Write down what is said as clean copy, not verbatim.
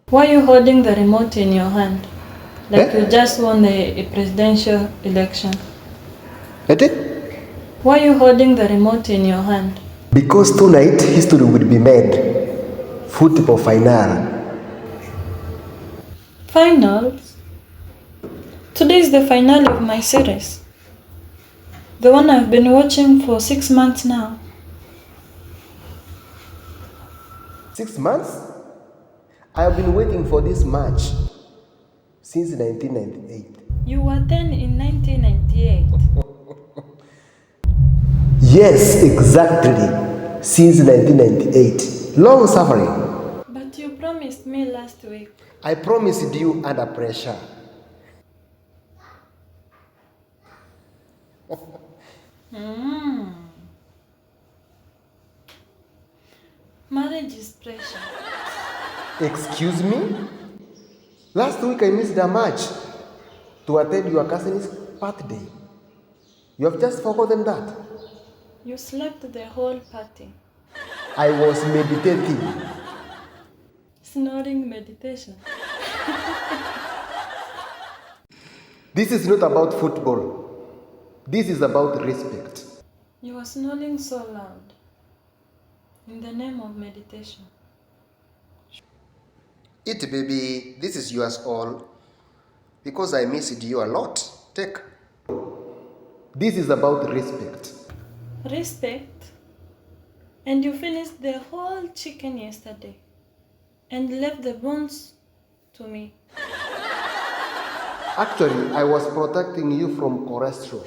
Why are you holding the remote in your hand? Like you Eh? just won a presidential election. Eti? Why are you holding the remote in your hand? Because tonight history will be made. Football final. Finals? Today is the finale of my series. The one I've been watching for 6 months now. 6 months? I have been waiting for this match since 1998. You were 10 in 1998. Yes, exactly. Since 1998. Long suffering. But you promised me last week. I promised you under pressure. Marriage is pressure. Excuse me? Last week I missed a match to attend your cousin's birthday. You have just forgotten that. You slept the whole party. I was meditating. Snoring meditation. This is not about football. This is about respect. You were snoring so loud. In the name of meditation. Eat, baby. This is yours all. Because I missed you a lot. Take. This is about respect. Respect? And you finished the whole chicken yesterday and left the bones to me. Actually, I was protecting you from cholesterol.